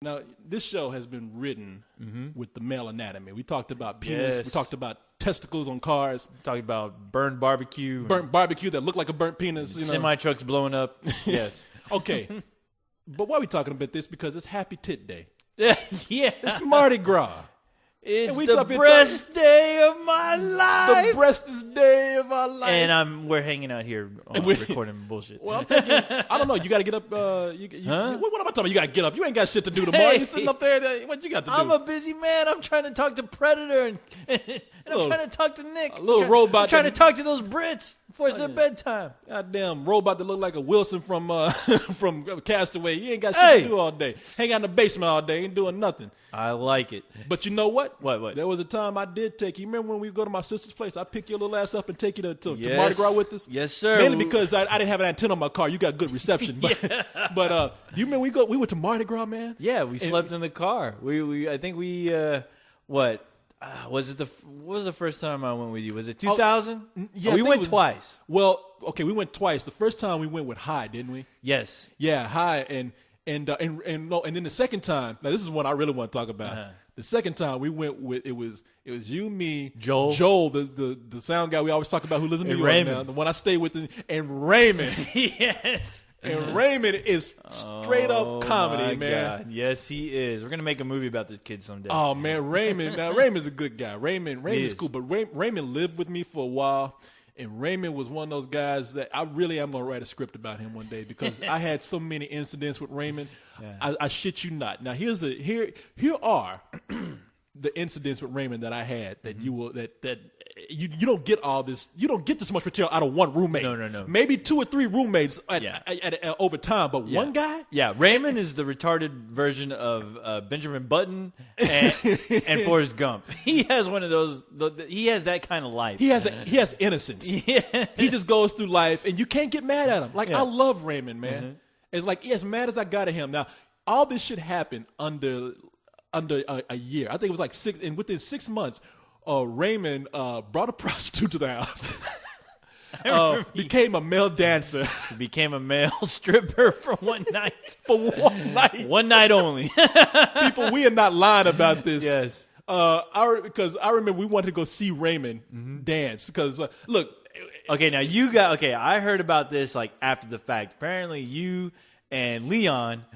Now, this show has been written with the male anatomy. We talked about penis. Yes. We talked about testicles on cars. Talking about burned barbecue. Burnt barbecue that looked like a burnt penis. You know. Semi-trucks blowing up. Yes. Okay. But why are we talking about this? Because it's Happy Tit Day. Yeah. It's Mardi Gras. It's we the up here best day of my life. The breastest day of our life. And we're hanging out here recording bullshit. Well, I'm thinking, I don't know. You got to get up. What am I talking about? You got to get up. You ain't got shit to do tomorrow. You sitting up there. What you got to do? I'm a busy man. I'm trying to talk to Predator and I'm trying to talk to Nick. A little robot. I'm trying to talk to those Brits before it's their bedtime. Goddamn robot that look like a Wilson from from Castaway. You ain't got shit to do all day. Hang out in the basement all day. Ain't doing nothing. I like it. But you know what? What? There was a time I did take you. Remember when we go to my sister's place? I pick your little ass up and take you to Mardi Gras with us? Yes, sir. Mainly because I didn't have an antenna on my car. You got good reception. But, do you remember we went to Mardi Gras, man? Yeah, we slept in the car. I think we what was the first time I went with you? Was it 2000? Yeah, we went twice. Well, okay, we went twice. The first time we went with High, didn't we? Yes. Yeah, High and then the second time. Now this is one I really want to talk about. Uh-huh. The second time we went with it was you, me, Joel, the sound guy we always talk about who lives in New York Raymond. now, the one I stay with, and Raymond. Yes. And Raymond is straight up comedy, man. God. Yes, he is. We're gonna make a movie about this kid someday. Oh man, Raymond. Now Raymond's a good guy. Raymond's cool, but Raymond lived with me for a while. And Raymond was one of those guys that I really am going to write a script about him one day because I had so many incidents with Raymond. Yeah. I shit you not. Now here are the incidents with Raymond that I had that you don't get all this. You don't get this much material out of one roommate. No. Maybe 2 or 3 roommates over time, but one guy. Yeah, Raymond is the retarded version of Benjamin Button and Forrest Gump. He has one of those. He has that kind of life. He has innocence. Yeah. He just goes through life, and you can't get mad at him. I love Raymond, man. Mm-hmm. It's like as mad as I got at him. Now all this shit happened under a year. I think it was like 6, and within 6 months. Raymond brought a prostitute to the house. Became a male dancer. He became a male stripper for one night. For one night. One night only. People, we are not lying about this. Yes. Because I remember we wanted to go see Raymond dance. Because, look. Okay, now I heard about this like after the fact. Apparently you and Leon...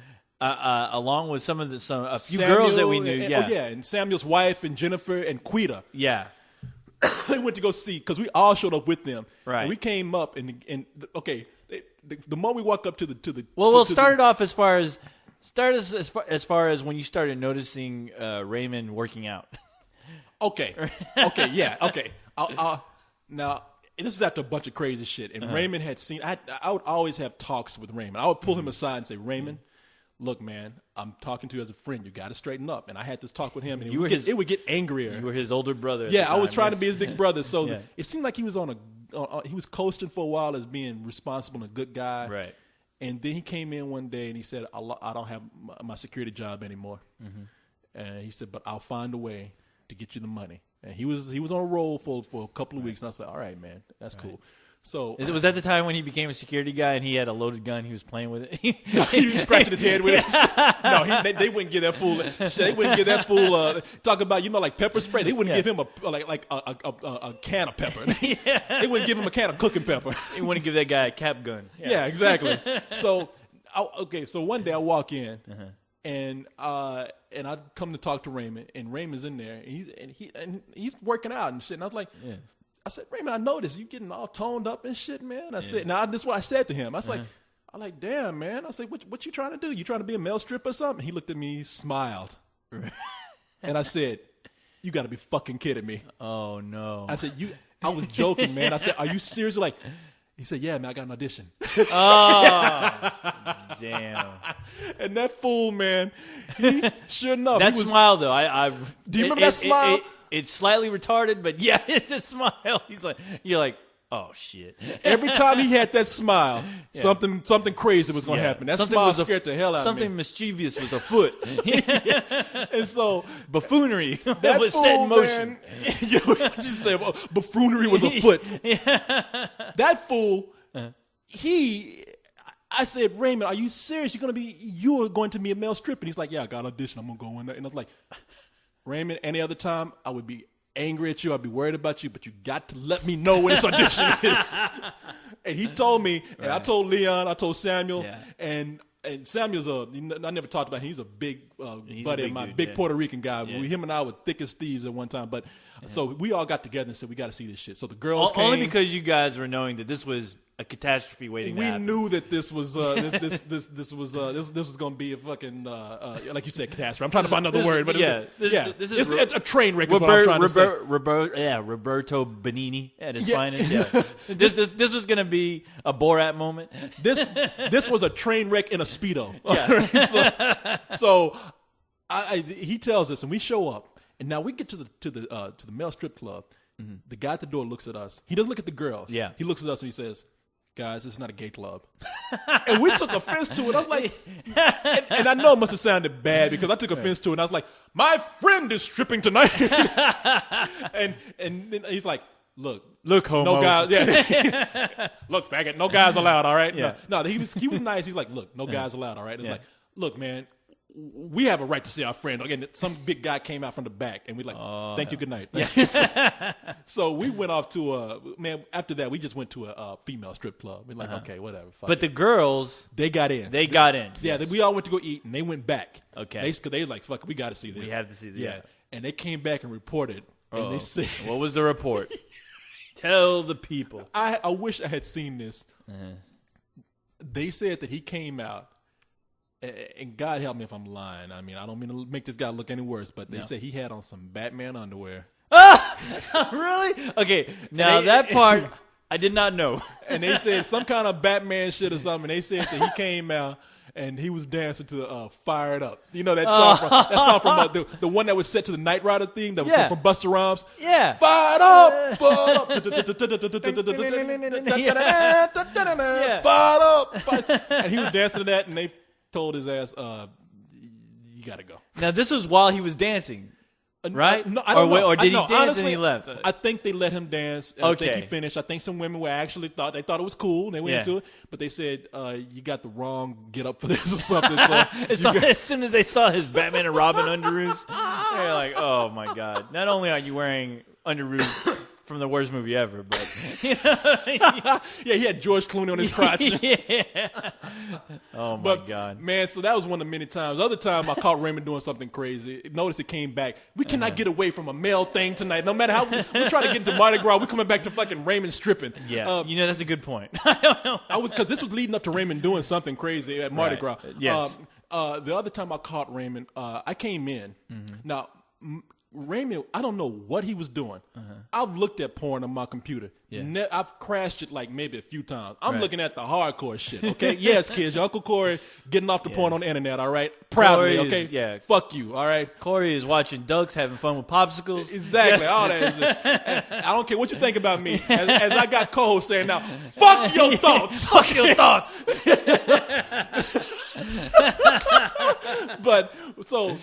along with a few girls that we knew, and Samuel's wife and Jennifer and Quita, they went to go see because we all showed up with them. Right, and we came up and the moment we walk up to the we'll start it off as far as when you started noticing Raymond working out. Okay. Now. This is after a bunch of crazy shit, and Raymond had seen. I would always have talks with Raymond. I would pull him aside and say, Raymond. Look, man, I'm talking to you as a friend. You got to straighten up. And I had this talk with him, and it would get angrier. You were his older brother. Yeah, I was trying to be his big brother. So it seemed like he was he was coasting for a while as being responsible and a good guy. Right. And then he came in one day and he said, I don't have my security job anymore. Mm-hmm. And he said, but I'll find a way to get you the money. And he was on a roll for a couple of weeks. And I said, all right, man, that's cool. So was that the time when he became a security guy and he had a loaded gun? He was playing with it. He was scratching his head with it. No, they wouldn't give that fool. They wouldn't give that fool. Talk about like pepper spray. They wouldn't give him a can of pepper. They wouldn't give him a can of cooking pepper. They wouldn't give that guy a cap gun. Yeah, exactly. So so one day I walk in and I come to talk to Raymond, and Raymond's in there, and he's working out and shit. And I was like. Yeah. I said, Raymond, I noticed you getting all toned up and shit, man. I said, now this is what I said to him. I was like, damn, man. I said, what you trying to do? You trying to be a male stripper or something? He looked at me, smiled. And I said, you got to be fucking kidding me. Oh, no. I said, I was joking, man. I said, are you serious? Like, he said, yeah, man, I got an audition. Oh, damn. And that fool, man, sure enough. That smile, though, do you remember that smile? It's slightly retarded, but yeah, it's a smile. You're like, oh shit. Every time he had that smile, something crazy was going to happen. That smile scared the hell out of me. Something mischievous was afoot. And so buffoonery that was fool, set in motion. Man, you said buffoonery was afoot. That fool, I said, Raymond, are you serious? You are going to be a male stripper? And he's like, yeah, I got an audition. I'm going to go in there. And I was like, Raymond, any other time I would be angry at you. I'd be worried about you, but you got to let me know when this audition is. And he told me, and I told Leon, I told Samuel, and Samuel's I never talked about him. He's a big buddy of mine, big Puerto Rican guy. Yeah. Him and I were thick as thieves at one time. But so we all got together and said, we got to see this shit. So the girls came. Only because you guys were knowing that this was a catastrophe waiting to happen. We knew that this was this was going to be a fucking like you said, catastrophe. I'm trying to find another word, but this is a train wreck. Roberto Benigni at his finest. Yeah, this was going to be a Borat moment. This was a train wreck in a Speedo. Yeah. So he tells us, and we show up, and now we get to the male strip club. Mm-hmm. The guy at the door looks at us. He doesn't look at the girls. Yeah, he looks at us and he says, guys, this is not a gay club. And we took offense to it. I was like, and I know it must have sounded bad because I took offense to it. And I was like, my friend is stripping tonight. and then he's like, look, homo. No guys, look, faggot, no guys allowed, all right? Yeah. No, he was nice. He's like, look, no guys allowed, all right? It's like, look, man, we have a right to see our friend. Again, some big guy came out from the back, and we're like, thank you, good night. So we went off to after that, we just went to a female strip club. We're like, okay, whatever. But the girls, they got in. Yeah, we all went to go eat, and they went back. Okay. They were like, fuck, we got to see this. We have to see this. Yeah. And they came back and reported, and they said. What was the report? Tell the people. I wish I had seen this. They said that he came out. And God help me if I'm lying. I mean, I don't mean to make this guy look any worse, but they say he had on some Batman underwear. Really? Okay, now that part I did not know. And they said some kind of Batman shit or something. They said that he came out and he was dancing to "Fire It Up." You know that song from the one that was set to the Knight Rider theme that was from Busta Rhymes. Yeah. Fire it up, fire up. And he was dancing to that, and they told his ass, you gotta go. Now this was while he was dancing, right? No, I don't know. Or did he dance honestly, and he left? I think they let him dance. I think he finished. I think some women thought it was cool. And they went into it, but they said you got the wrong get up for this or something. So as soon as they saw his Batman and Robin underoos, they're like, oh my god! Not only are you wearing underoos from the worst movie ever, but he had George Clooney on his crotch. Oh my god, man! So that was one of the many times. Other time I caught Raymond doing something crazy. Notice it came back. We cannot get away from a male thing tonight. No matter how we're trying to get into Mardi Gras, we're coming back to fucking Raymond stripping. Yeah, that's a good point. I don't know. Because this was leading up to Raymond doing something crazy at Mardi Gras. Yes. The other time I caught Raymond, I came in. Now. Raymond, I don't know what he was doing. I've looked at porn on my computer. Yeah. I've crashed it like maybe a few times. I'm looking at the hardcore shit, okay? Yes, kids, your Uncle Corey getting off the porn on the internet, all right? Proudly, okay? Fuck you, all right? Corey is watching ducks, having fun with popsicles. Exactly, all that shit. I don't care what you think about me. As I got co-host saying now, fuck your thoughts. Fuck your thoughts. But, so...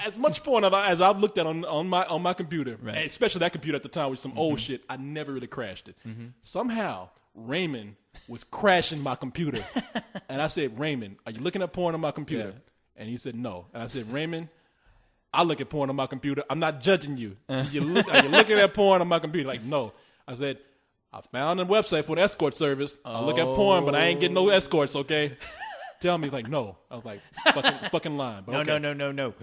as much porn as I've looked at on my computer, especially that computer at the time with some old shit, I never really crashed it. Somehow Raymond was crashing my computer, and I said, Raymond, are you looking at porn on my computer? Yeah. And he said no. And I said, Raymond, I look at porn on my computer. I'm not judging you. Are you looking at porn on my computer? Like, no. I said, I found a website for an escort service. I look at porn, but I ain't getting no escorts. Okay. Tell me, he's like, no. I was like, fucking lying. But No.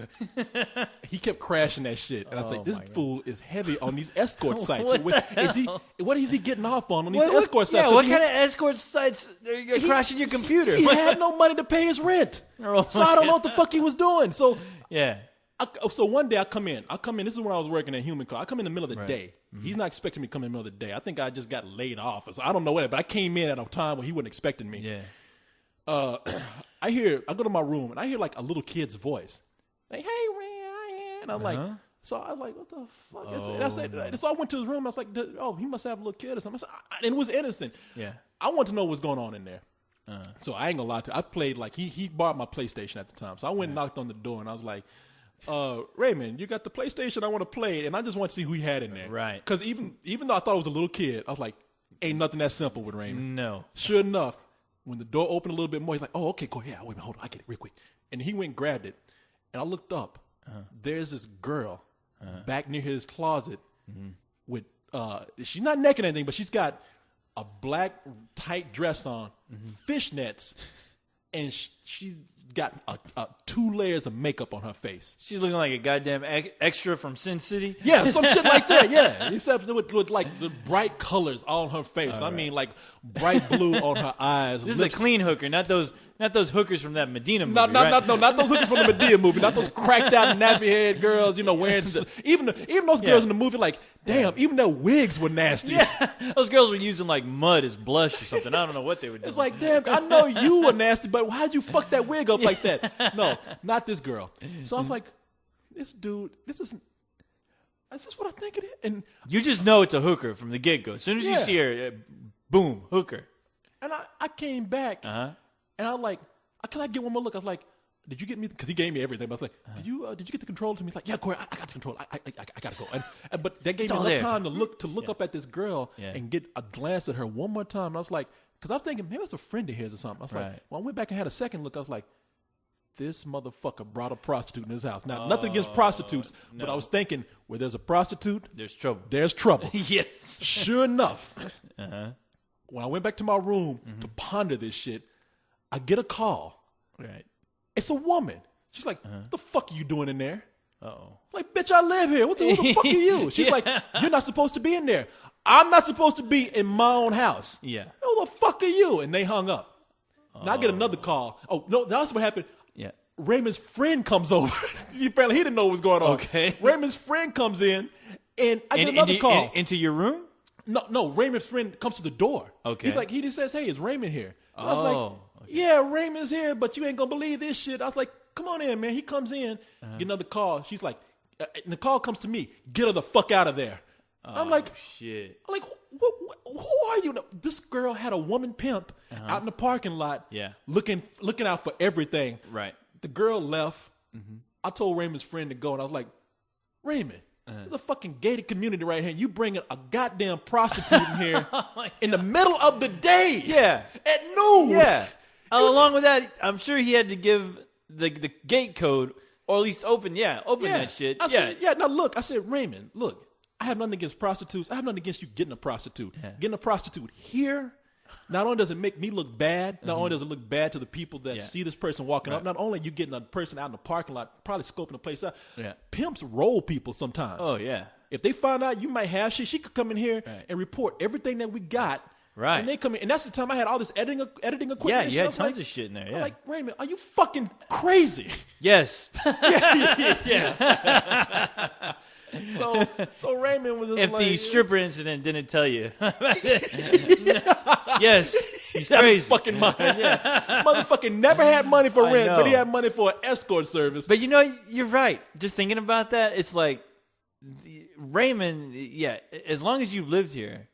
He kept crashing that shit. And I was like, this fool is heavy on these escort sites. What is he getting off on these escort sites? Yeah, what kind of escort sites are crashing your computer? He had no money to pay his rent. So I don't know what the fuck he was doing. So yeah. So one day I come in. This is when I was working at Human Car. I come in the middle of the day. He's not expecting me to come in the middle of the day. I think I just got laid off. So I don't know what, but I came in at a time when he wasn't expecting me. Yeah. I go to my room and I hear like a little kid's voice. Like, hey, Ray, and I'm like, so I was like, what the fuck is it? And I said, so I went to his room. I was like, oh, he must have a little kid or something. And it was innocent. Yeah. I wanted to know what's going on in there. So I ain't gonna lie to you. I played like, he borrowed my PlayStation at the time. So I went and knocked on the door and I was like, Raymond, you got the PlayStation? I want to play it. And I just want to see who he had in there. Right. Because even though I thought it was a little kid, I was like, ain't nothing that simple with Raymond. No. Sure enough, when the door opened a little bit more, he's like, "Oh, okay, Korey. Yeah, wait a minute, hold on, I get it real quick." And he went and grabbed it, and I looked up. There's this girl back near his closet with she's not naked or anything, but she's got a black tight dress on, fishnets, and she got 2 layers of makeup on her face. She's looking like a goddamn extra from Sin City. Yeah, some shit like that. Yeah, except with like the bright colors on her face. I mean, like bright blue on her eyes. This is a clean hooker, not those hookers from that Medina movie. Not those hookers from the Medea movie. Not those cracked out nappy head girls. Wearing even those girls in the movie. Like, damn, even their wigs were nasty. Yeah, those girls were using like mud as blush or something. I don't know what they were doing. It's like, damn, I know you were nasty, but how'd you fuck that wig up like that? No, not this girl. So I was like, this dude, is this what I think it is? And you just know it's a hooker from the get go. As soon as you see her, boom, hooker. And I came back. And I was like, can I get one more look? I was like, did you get me? Because he gave me everything. But I was like, did you get the control to me? He's like, yeah, Korey, I got the control. I got to go. But that gave me enough time to look up at this girl and get a glance at her one more time. And I was like, because I was thinking, maybe that's a friend of his or something. I was like, when I went back and had a second look, I was like, this motherfucker brought a prostitute in his house. Now, nothing against prostitutes, but I was thinking, where there's a prostitute, there's trouble. There's trouble. Yes. Sure enough, when I went back to my room to ponder this shit, I get a call. Right. It's a woman. She's like, what the fuck are you doing in there? Uh-oh. Like, bitch, I live here. Who the fuck are you? She's like, you're not supposed to be in there. I'm not supposed to be in my own house. Yeah. Who the fuck are you? And they hung up. Now I get another call. Oh, no, that's what happened. Yeah. Raymond's friend comes over. Apparently he didn't know what was going on. Okay. Raymond's friend comes in, and I get another call. Into your room? No, Raymond's friend comes to the door. Okay. He's like, he just says, hey, is Raymond here? And I was okay. like, yeah, Raymond's here, but you ain't going to believe this shit. I was like, come on in, man. He comes in, get another call. She's like, and the call comes to me. Get her the fuck out of there. I'm like, shit. I'm like, who are you? This girl had a woman pimp out in the parking lot, looking out for everything. Right. The girl left. I told Raymond's friend to go, and I was like, Raymond, there's a fucking gated community right here. You bringing a goddamn prostitute in here in the middle of the day. Yeah. At noon. Yeah. Along with that, I'm sure he had to give the gate code, or at least open that shit. I said, now look, I said, Raymond, look, I have nothing against prostitutes. I have nothing against you getting a prostitute. Yeah. Getting a prostitute here, not only does it make me look bad, not only does it look bad to the people that see this person walking up, not only are you getting a person out in the parking lot, probably scoping the place out. Yeah. Pimps roll people sometimes. Oh, yeah. If they find out you might have shit, she could come in here and report everything that we got. Right. And they come in, and that's the time I had all this editing equipment. Yeah, you had tons of shit in there. Yeah. I'm like, Raymond, are you fucking crazy? Yes. yeah. So Raymond was just if like, the stripper incident didn't tell you. Yes, he's crazy. Fucking mind. Yeah. Motherfucking never had money for rent, but he had money for an escort service. But you're right. Just thinking about that, it's like Raymond, as long as you've lived here,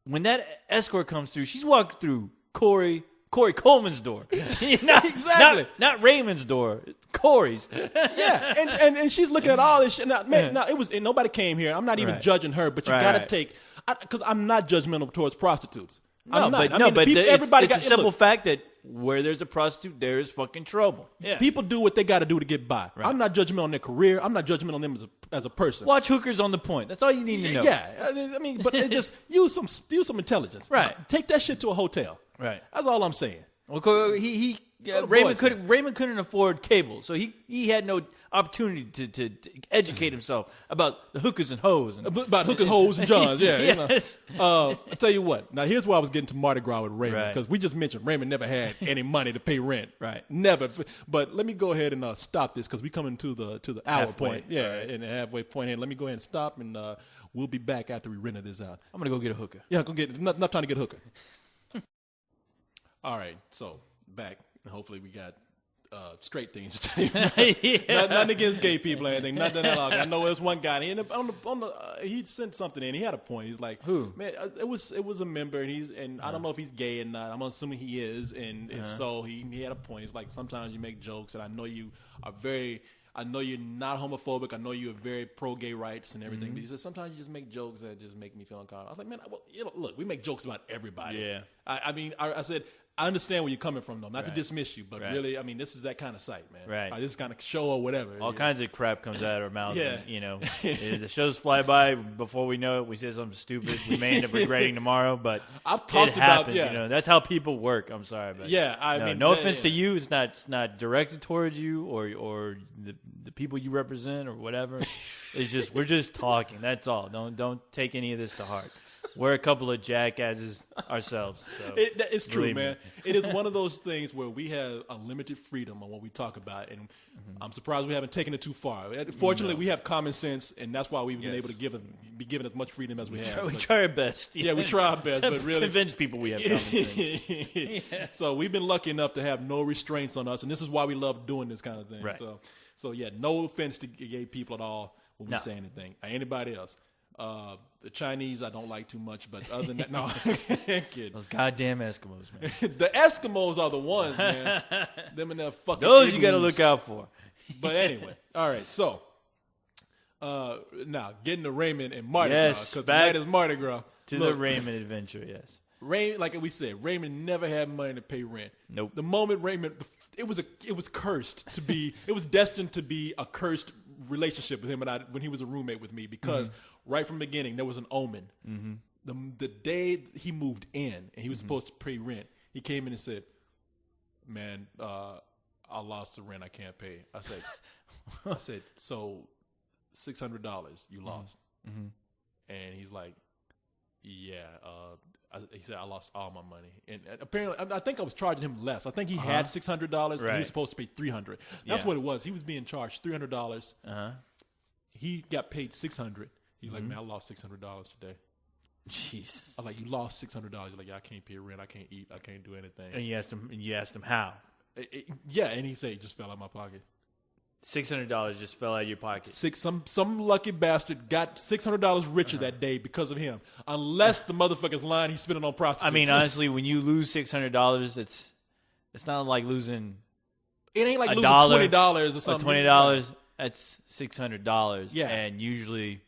when that escort comes through, she's walked through Korey Coleman's door. Exactly. Not Raymond's door. Korey's. Yeah. And she's looking at all this shit. Now it was, and nobody came here. I'm not even judging her, but you gotta take, because I'm not judgmental towards prostitutes. I'm not. It's a simple fact that where there's a prostitute, there is fucking trouble. Yeah. People do what they got to do to get by. Right. I'm not judgmental on their career. I'm not judgmental on them as a person. Watch hookers on the point. That's all you need to know. Yeah. I mean, but just use some intelligence. Right. Take that shit to a hotel. Right. That's all I'm saying. Well, Raymond couldn't afford cable, so he had no opportunity to educate himself about the hookers and hoes. About hookers, hoes, and johns, yeah. Yes. I'll tell you what. Now, here's where I was getting to Mardi Gras with Raymond, because we just mentioned Raymond never had any money to pay rent. Right. Never. But let me go ahead and stop this, because we're coming to the hour halfway point. Yeah, in the halfway point here. Let me go ahead and stop, and we'll be back after we rent this out. I'm going to go get a hooker. Yeah, go get enough time to get a hooker. All right, so back. Hopefully we got straight things to tell you. Nothing against gay people or anything. Nothing at all. I know there's one guy. He sent something in. He had a point. He's like, who? Man, it was a member, and I don't know if he's gay or not. I'm assuming he is, and if so, he had a point. He's like, sometimes you make jokes, and I know you are very. I know you're not homophobic. I know you're very pro-gay rights and everything. But he said, sometimes you just make jokes that just make me feel uncomfortable. I was like, man, look, we make jokes about everybody. Yeah. I mean, I said, I understand where you're coming from, though. Not to dismiss you, but really, I mean, this is that kind of site, man. Right. Like, this kind of show or whatever. All kinds of crap comes out of our mouths. Yeah. And, the shows fly by. Before we know it, we say something stupid. We may end up regretting tomorrow, but I've talked it happens. about, That's how people work. I'm sorry, but I mean, no offense to you. It's not directed towards you or the people you represent or whatever. It's just we're just talking. That's all. Don't take any of this to heart. We're a couple of jackasses ourselves. So it's true, man. It is one of those things where we have unlimited freedom on what we talk about, and I'm surprised we haven't taken it too far. Fortunately, we have common sense, and that's why we've been able to be given as much freedom as we have. We try our best. Yeah, we try our best, but really convince people we have common sense. So we've been lucky enough to have no restraints on us, and this is why we love doing this kind of thing. Right. So yeah, no offense to gay people at all when we say anything. Or anybody else. The Chinese I don't like too much, but other than that, no, I'm kidding. Those goddamn Eskimos, man. The Eskimos are the ones, man. Them and their fucking those igloos. You got to look out for. But anyway, all right. So now getting to Raymond and Mardi Gras, because tonight is Mardi Gras. The Raymond adventure, yes. Raymond, like we said, Raymond never had money to pay rent. Nope. The moment Raymond, it was cursed to be. It was destined to be a cursed relationship with him and I when he was a roommate with me, because right from the beginning there was an omen. The day he moved in and he was supposed to pay rent, he came in and said, "Man, I lost the rent. I can't pay." I said, "So $600 you lost?" And he's like, "Yeah." He said, "I lost all my money." And apparently, I think I was charging him less. I think he had $600 and he was supposed to pay $300. That's what it was. He was being charged $300. He got paid $600. He's like, "Man, I lost $600 today." Jeez. I was like, "You lost $600. You're like, "Yeah, I can't pay rent. I can't eat. I can't do anything." And you asked him how? Yeah, and he said it just fell out of my pocket. $600 just fell out of your pocket. Some lucky bastard got $600 richer that day because of him. Unless the motherfucker's lying, he's spending on prostitutes. I mean, honestly, when you lose $600, it's not like losing. It ain't like losing $20 $20 or something. $20. That's $600. Yeah, and usually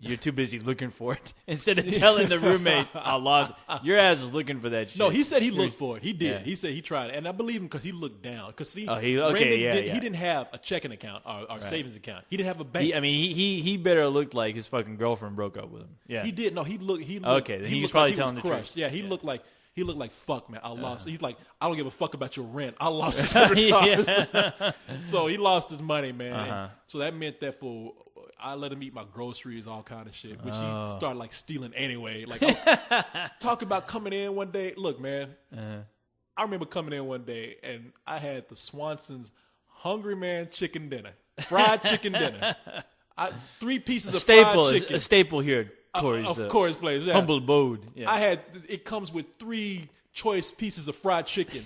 you're too busy looking for it instead of telling the roommate I lost it. Your ass is looking for that shit. No, he said he looked for it. He did. Yeah. He said he tried it, and I believe him because he looked down. Because see, he didn't have a checking account or savings account. He didn't have a bank. He better looked like his fucking girlfriend broke up with him. Yeah, he did. No, he looked. Okay, then he was probably telling the truth. Yeah, he looked like. He looked like, "Fuck, man, I lost." He's like, "I don't give a fuck about your rent. I lost $600." So he lost his money, man. So that meant that I let him eat my groceries, all kind of shit, which he started like stealing anyway. Like, talk about coming in one day. Look, man, I remember coming in one day and I had the Swanson's Hungry Man chicken dinner, fried chicken dinner. 3 pieces of fried chicken. A staple here. Korey's place, yeah. Humble abode. Yeah. It comes with 3 choice pieces of fried chicken,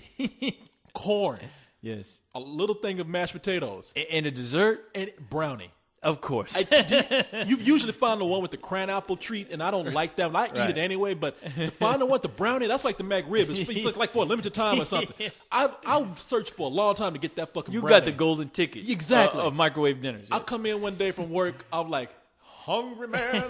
corn, yes, a little thing of mashed potatoes, and a dessert, and brownie. Of course. You usually find the one with the cran apple treat, and I don't like that. I eat it anyway, but to find the one with the brownie, that's like the McRib. It's like for a limited time or something. I'll search for a long time to get that fucking brownie. You got the golden ticket. Exactly. Of microwave dinners. I come in one day from work, I'm like, hungry man,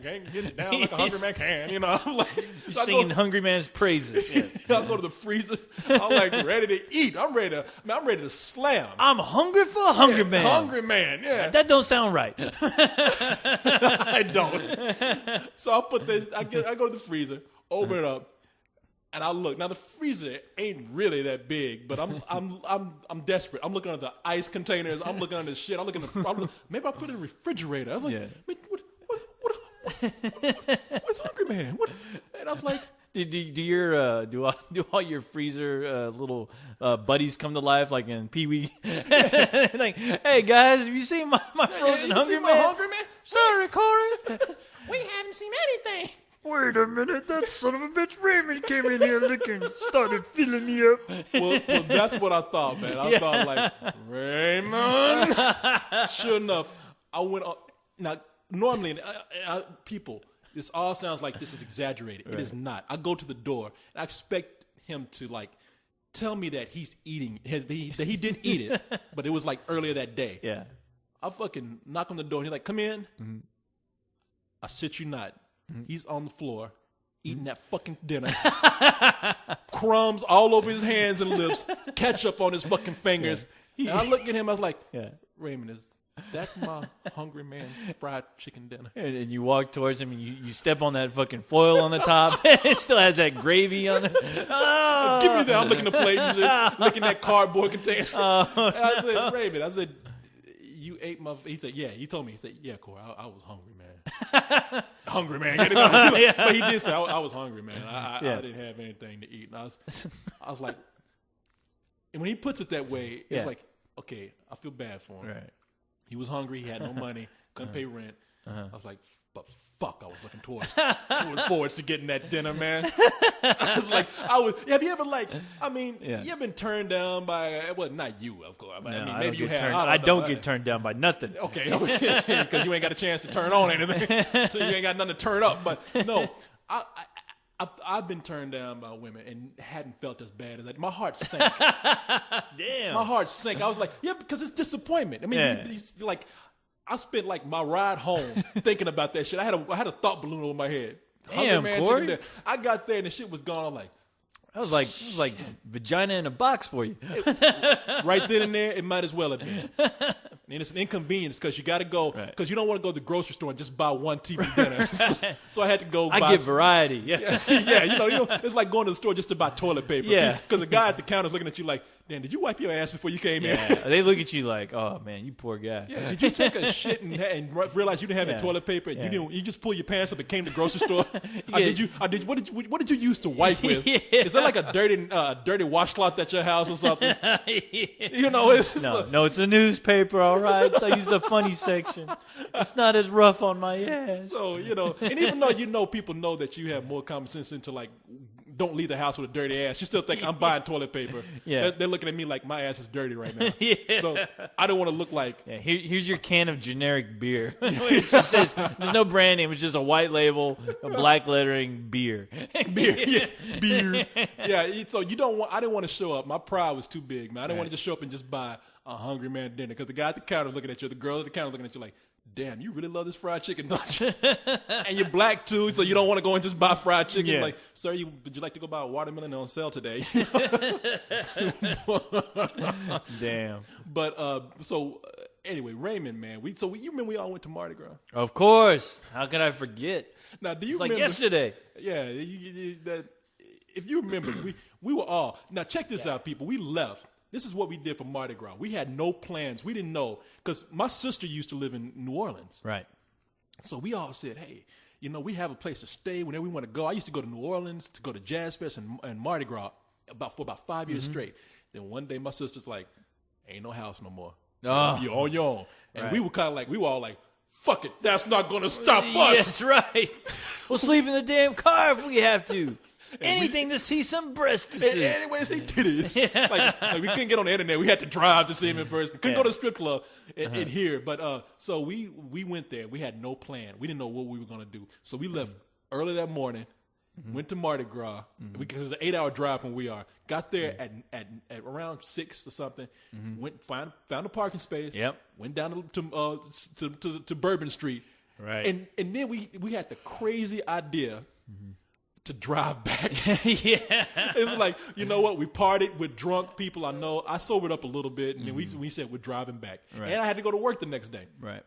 can't get down like a hungry man can. You know, I'm like singing Hungry Man's praises. Yes. I go to the freezer. I'm like ready to eat. I'm ready to slam. I'm hungry for a hungry man. Hungry man. Yeah, that don't sound right. I don't. So I put this. I go to the freezer, open it up, and I look. Now the freezer ain't really that big, but I'm desperate. I'm looking at the ice containers. I'm looking at the shit. Maybe I put it in the refrigerator. I was like, what's Hungry Man? What? And I was like, do all your freezer little buddies come to life like in Pee Wee? Like, hey guys, have you seen my frozen Hungry Man? Hungry Man? Sorry, Korey. We haven't seen anything. Wait a minute, that son of a bitch Raymond came in here looking, started filling me up. Well, that's what I thought, man. I thought like, Raymond. Sure enough, I went on. Now, normally, people, this all sounds like this is exaggerated. Right. It is not. I go to the door, and I expect him to like tell me that he's eating, that he didn't eat it, but it was like earlier that day. Yeah. I fucking knock on the door, and he's like, "Come in." Mm-hmm. I sit you not. Mm-hmm. He's on the floor eating that fucking dinner. Crumbs all over his hands and lips, ketchup on his fucking fingers. Yeah. And I look at him, I was like, Raymond, is that my hungry man fried chicken dinner? And you walk towards him and you step on that fucking foil on the top. It still has that gravy on it. Oh. Give me that. I'm looking at the plate and shit, looking at cardboard container. And I said, Raymond, you ate my... He said, yeah. He told me, he said, yeah, Korey, I was hungry, man. Hungry, man. But he did say, I was hungry, man. I didn't have anything to eat. And I was like... And when he puts it that way, it's like, okay, I feel bad for him. Right. He was hungry. He had no money. Couldn't pay rent. I was like, but fuck, I was looking forwards to getting that dinner, man. I was like, have you ever you ever been turned down by, well, not you, of course. I mean, maybe you have. I don't get turned down by nothing. Okay, because you ain't got a chance to turn on anything. So you ain't got nothing to turn up. But no, I've been turned down by women and hadn't felt as bad as that. My heart sank. Damn. My heart sank. I was like, yeah, because it's disappointment. I mean, he's like, I spent like my ride home thinking about that shit. I had a thought balloon over my head. Damn, Korey. I got there and the shit was gone. I'm like, that was like vagina in a box for you. Right then and there, it might as well have been. And it's an inconvenience because you got to go because you don't want to go to the grocery store and just buy one TV dinner. So I had to go. I get variety. Yeah, you know, it's like going to the store just to buy toilet paper. Yeah, because the guy at the counter is looking at you like, "Damn, did you wipe your ass before you came in?" They look at you like, "Oh man, you poor guy." Yeah, did you take a shit and realize you didn't have any toilet paper? And you just pull your pants up and came to the grocery store. What did you use to wipe with? Is there like a dirty washcloth at your house or something? You know, no, it's a newspaper. All right, I use the funny section. It's not as rough on my ass. So and even though people know that you have more common sense into like, don't leave the house with a dirty ass, you still think I'm buying toilet paper. Yeah, they're looking at me like my ass is dirty right now. So I don't want to look like. Yeah, here's your can of generic beer. It just says there's no brand name. It's just a white label, a black lettering beer. Beer. Yeah. So you don't want. I didn't want to show up. My pride was too big, man. I didn't want to just show up and just buy a hungry man dinner because the guy at the counter looking at you, the girl at the counter looking at you like, damn, you really love this fried chicken, don't you? And you're black too, so you don't want to go and just buy fried chicken. Like, sir, would you like to go buy a watermelon on sale today? Damn. But anyway, Raymond, man, you remember we all went to Mardi Gras? Of course. How could I forget? Now, do you it's remember? Like yesterday. Yeah, if you remember, we were all. Now check this out, people. We left. This is what we did for Mardi Gras. We had no plans. We didn't know because my sister used to live in New Orleans. Right. So we all said, hey, we have a place to stay whenever we want to go. I used to go to New Orleans to go to Jazz Fest and Mardi Gras for about 5 years straight. Then one day my sister's like, ain't no house no more. Oh. You're on your own. And we were all like, fuck it. That's not going to stop us. That's right. We'll sleep in the damn car if we have to. Anything to see some breasts. Anyway, see titties. Like we couldn't get on the internet. We had to drive to see him in person. Couldn't go to the strip club in here. But so we went there. We had no plan. We didn't know what we were going to do. So we left early that morning, went to Mardi Gras. It was an 8-hour drive from where we are. Got there at around 6 or something. Went found a parking space. Yep. Went down to Bourbon Street. Right. And then we had the crazy idea to drive back. It was like, you know what? We partied with drunk people. I know. I sobered up a little bit, and then we said we're driving back. Right. And I had to go to work the next day. Right.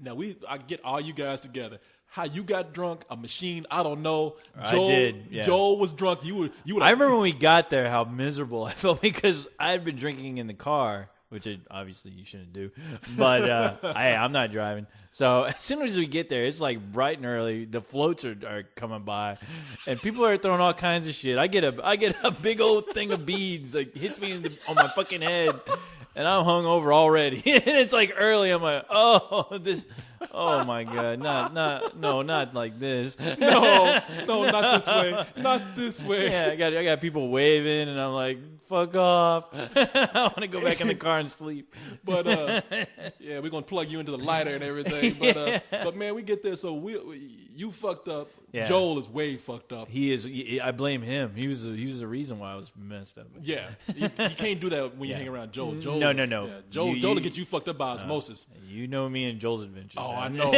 Now I get all you guys together. How you got drunk? A machine? I don't know. Joel, I did. Yeah. Joel was drunk. You were. I remember when we got there, how miserable I felt because I had been drinking in the car, which obviously you shouldn't do. But I'm not driving. So as soon as we get there, it's like bright and early. The floats are coming by, and people are throwing all kinds of shit. I get a big old thing of beads, like hits me on my fucking head, and I'm hungover already. And it's like early. I'm like, oh my god, not like this. No, not this way. Not this way. Yeah, I got people waving, and I'm like, fuck off. I want to go back in the car and sleep. But we're gonna plug you into the lighter and everything. But man, we get there. So You fucked up. Yeah. Joel is way fucked up. He is. I blame him. He was the reason why I was messed up. Yeah, you can't do that when you hang around Joel. Joel No. Yeah, Joel will get you fucked up by osmosis. You know me and Joel's adventures. Oh, I know.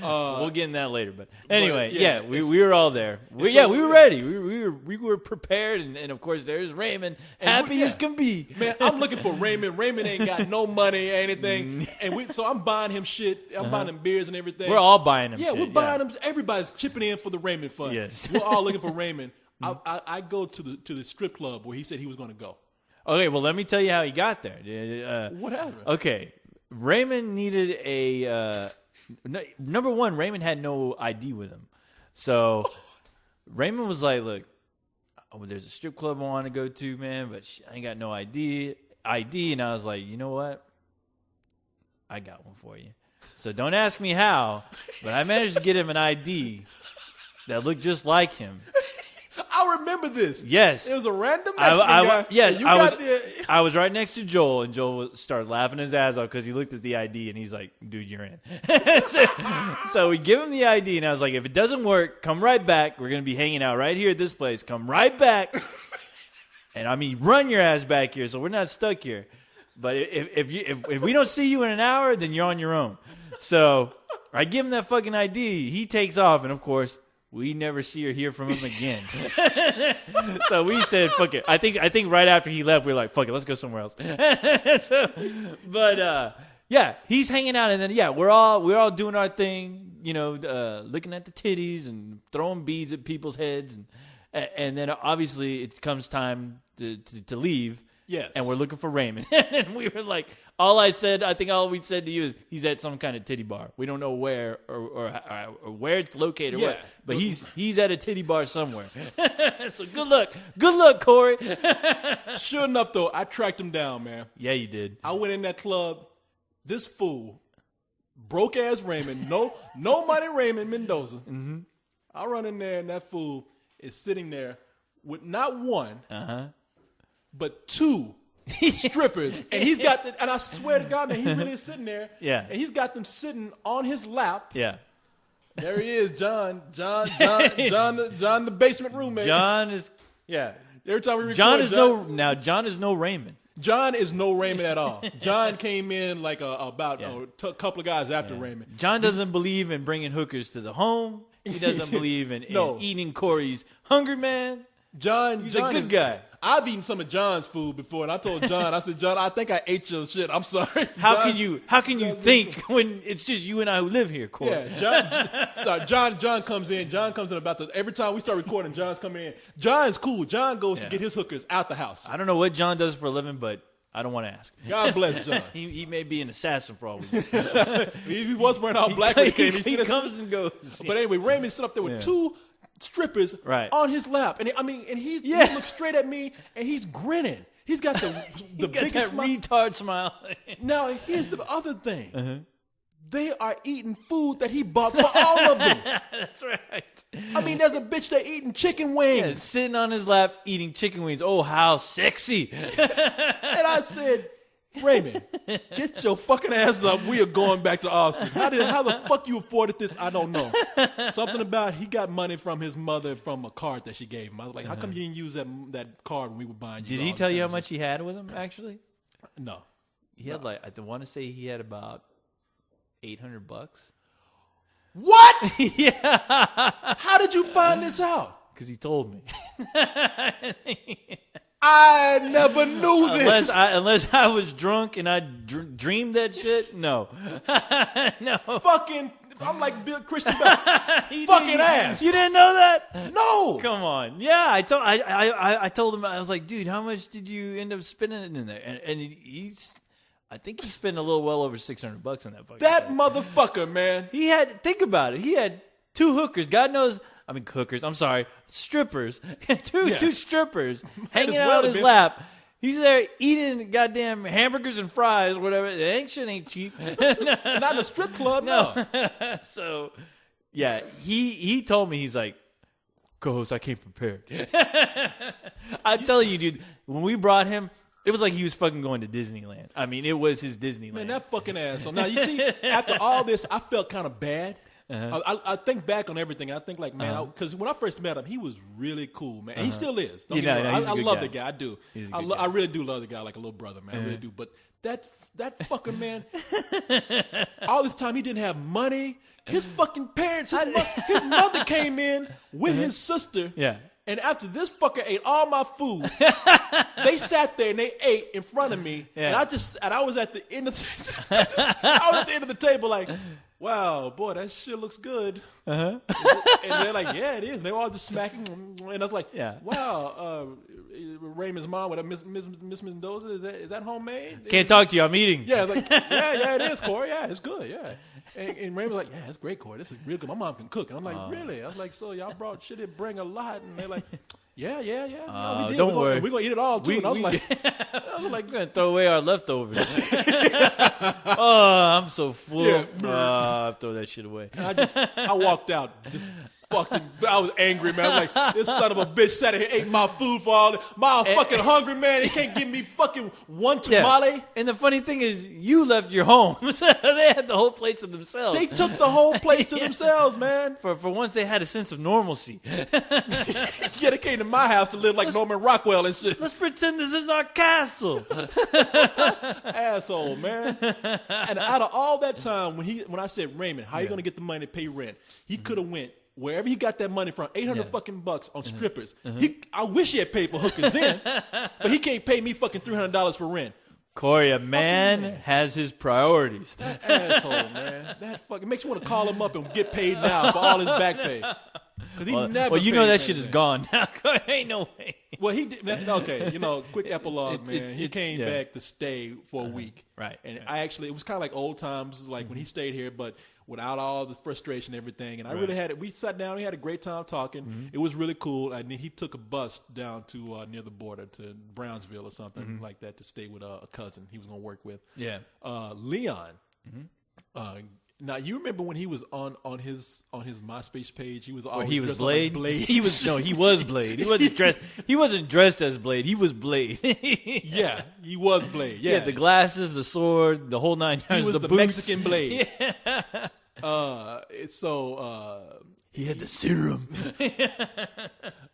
We'll get in that later. But anyway, yeah, we were all there. We were ready. We were prepared, and of course there's Raymond, happy as can be. Man, I'm looking for Raymond. Raymond ain't got no money or anything, and so I'm buying him shit. I'm buying him beers and everything. We're all buying him. Yeah, shit. we're buying him. Everybody's chipping in for the Raymond fund. Yes. We're all looking for Raymond. I go to the strip club where he said he was going to go. Okay, well, let me tell you how he got there. What happened? Okay, Raymond needed a number one. Raymond had no ID with him, so Raymond was like, "Look, there's a strip club I want to go to, man, but I ain't got no ID." And I was like, "You know what? I got one for you. So don't ask me how, but I managed to get him an ID that looked just like him." I remember this. Yes. It was a random Mexican guy. Yes, I was right next to Joel, and Joel started laughing his ass off because he looked at the ID, and he's like, "Dude, you're in." So we give him the ID, and I was like, "If it doesn't work, come right back. We're going to be hanging out right here at this place. Come right back." And I mean, run your ass back here so we're not stuck here. But if we don't see you in an hour, then you're on your own. So I give him that fucking ID. He takes off, and of course, we never see or hear from him again. So we said, "Fuck it." I think right after he left, we were like, "Fuck it, let's go somewhere else." Yeah, he's hanging out, and then we're all doing our thing, looking at the titties and throwing beads at people's heads, and then obviously it comes time to leave. Yes. And we're looking for Raymond. And we were like, all we said to you is he's at some kind of titty bar. We don't know where or where it's located or what. But he's at a titty bar somewhere. So good luck. Good luck, Korey. Sure enough, though, I tracked him down, man. Yeah, you did. I went in that club. This fool, broke ass Raymond, no money Raymond Mendoza. Mm-hmm. I run in there, and that fool is sitting there with not one, but two strippers, and he's got and I swear to God, man, he really is sitting there. Yeah. And he's got them sitting on his lap. Yeah. There he is, John, the basement roommate. John is Every time we record, John is no Raymond. John is no Raymond at all. John came in like a couple of guys after Raymond. John doesn't believe in bringing hookers to the home. He doesn't believe in eating Corey's Hungry Man. He's a good guy. I've eaten some of John's food before, and I told John, I said, "John, I think I ate your shit. I'm sorry." How can you think when it's just you and I who live here, Corey? Yeah, John comes in. John comes in every time we start recording, John's coming in. John's cool. John goes to get his hookers out the house. I don't know what John does for a living, but I don't want to ask. God bless John. He may be an assassin for all we know. He was wearing all black when he came. He comes and goes. But anyway, Raymond sit up there with two strippers on his lap, and he looks straight at me, and he's grinning. He's got the biggest smile. Retard smile. Now here's the other thing. They are eating food that he bought for all of them. That's right. I mean, there's a bitch there eating chicken wings. Sitting on his lap eating chicken wings. Oh, how sexy. And I said, "Raymond, get your fucking ass up. We are going back to Austin. How the fuck you afforded this? I don't know." Something about he got money from his mother from a card that she gave him. I was like, "How come you didn't use that card when we were buying you?" Did he tell you how much he had with him, actually? No. He had I want to say he had about $800. What? Yeah. How did you find this out? Because he told me. I never knew this. Unless I was drunk and I dreamed that shit. No. No. Fucking, I'm like Bill Christian Bale. Fucking ass. You didn't know that? No. Come on. Yeah, I told him, I was like, "Dude, how much did you end up spending in there?" And I think he spent a little well over $600 on that fucking That thing. motherfucker, man. Think about it. He had two hookers. God knows. I mean, hookers. I'm sorry. Strippers. Two strippers hanging out on his lap. He's there eating goddamn hamburgers and fries or whatever. Shit ain't cheap. Not in a strip club, no. So, yeah, he told me, he's like, "Co-host, I came prepared." I'm telling you, dude, when we brought him, it was like he was fucking going to Disneyland. I mean, it was his Disneyland. Man, that fucking asshole. Now, you see, after all this, I felt kind of bad. I think back on everything. I think like, man, because when I first met him, he was really cool, man. And he still is. Don't get me wrong. I love the guy. I do. I really do love the guy like a little brother, man. I really do. But that fucking man, all this time he didn't have money. His fucking parents, his mother came in with his sister. Yeah. And after this fucker ate all my food, they sat there and they ate in front of me. Yeah. And I was at the end of the table like, wow, boy, that shit looks good. And they're like, yeah, it is. And they were all just smacking. And I was like, wow, Raymond's mom with Miss Mendoza, is that homemade? Can't talk to you. I'm eating. Yeah, like, yeah, it is, Korey. Yeah, it's good. Yeah. And Raymond was like, yeah, it's great, Korey. This is real good. My mom can cook. And I'm like, really? I was like, so y'all brought shit that bring a lot. And they're like, yeah. No, we did. Don't worry. We're going to eat it all, too. And I was like, we're going to throw away our leftovers. Oh, I'm so full. Yeah. I'll throw that shit away. And I walked out just fucking, I was angry, man. I was like, this son of a bitch sat here, ate my food for all this. I'm fucking hungry, man. He can't give me fucking one tamale. Yeah. And the funny thing is, you left your home. They had the whole place to themselves. They took the whole place to themselves, man. For once, they had a sense of normalcy. Yeah, they came to my house to live like Norman Rockwell and shit. Let's pretend this is our castle. Asshole, man. And out of all that time, when I said, Raymond, how you going to get the money to pay rent? He could have went wherever he got that money from, $800 fucking bucks on strippers. I wish he had paid for hookers then, but he can't pay me fucking $300 for rent. Korey, a man has his priorities. That asshole, man. That fucking makes you want to call him up and get paid now for all his back pay. Well, you know that shit is gone now. Ain't no way. Well, he did. Okay, quick epilogue, man. He came back to stay for a week. Right. And it was kind of like old times, like when he stayed here, but without all the frustration and everything. And I really had it. We sat down. We had a great time talking. It was really cool. And then he took a bus down to near the border to Brownsville or something like that to stay with a cousin he was going to work with. Yeah. Leon. Now you remember when he was on his MySpace page? He was always he was dressed Blade. Like Blade. He was Blade. He wasn't dressed. He wasn't dressed as Blade. He was Blade. Yeah, he was Blade. Yeah, the glasses, the sword, the whole 9 yards. He was the boots. Mexican Blade. Yeah. He had the serum.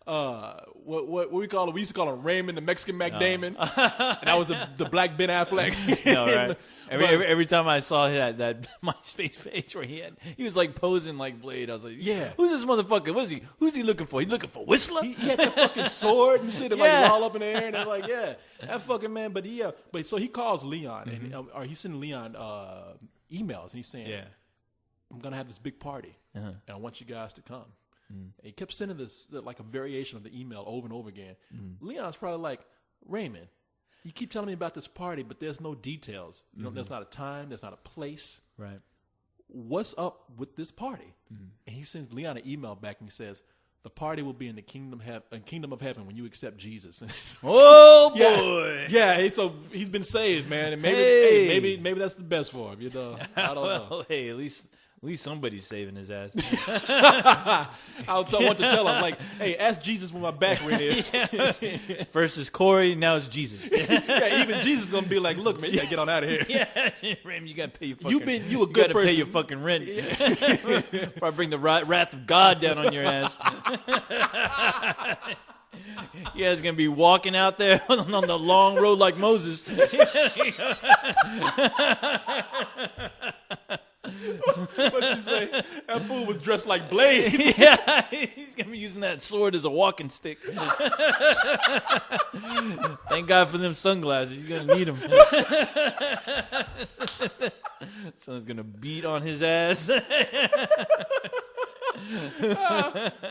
What we call him? We used to call him Raymond, the Mexican McDamon, and that was the black Ben Affleck. No, right. Every time I saw that MySpace page where he was like posing like Blade, I was like, yeah, who's this motherfucker? Who's he looking for? He looking for Whistler? He had the fucking sword and shit, and like all up in the air, and I was like, yeah, that fucking man. But so he calls Leon, and or he's sending Leon emails, and he's saying, yeah, I'm gonna have this big party, and I want you guys to come. And he kept sending this like a variation of the email over and over again. Leon's probably like, Raymond, you keep telling me about this party, but there's no details. There's not a time, there's not a place. Right. What's up with this party? And he sends Leon an email back and he says, the party will be in the kingdom of heaven when you accept Jesus. Oh boy! Yeah. So he's been saved, man, and maybe that's the best for him. I don't know. Hey, at least somebody's saving his ass. I want to tell him, like, hey, ask Jesus where my back rent is. First is Korey, now it's Jesus. Yeah, even Jesus is gonna be like, look, man, you gotta get on out of here. Yeah, Raymond, you gotta pay your fucking. You a good person. Pay your fucking rent. Before I bring the wrath of God down on your ass. You guys gonna be walking out there on the long road like Moses. What'd you say? That fool was dressed like Blade. Yeah, he's gonna be using that sword as a walking stick. Thank God for them sunglasses. He's gonna need them. Someone's gonna beat on his ass.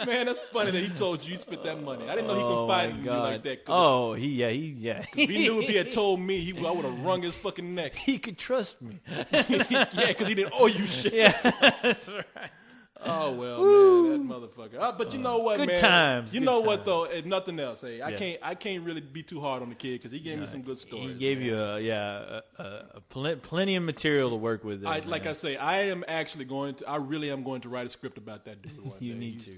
Man, that's funny that he told you spent that money. I didn't know he confided in you like that. He He knew if he had told me, I would have wrung his fucking neck. He could trust me. Yeah, because he didn't owe you shit. Yeah, that's right. Oh well, man, that motherfucker. But you know what, good man? Times. You know what though? If nothing else, hey, I can't really be too hard on the kid because he gave me some good stories. He gave you plenty of material to work with. Like I say, I really am going to write a script about that dude one day. You need to.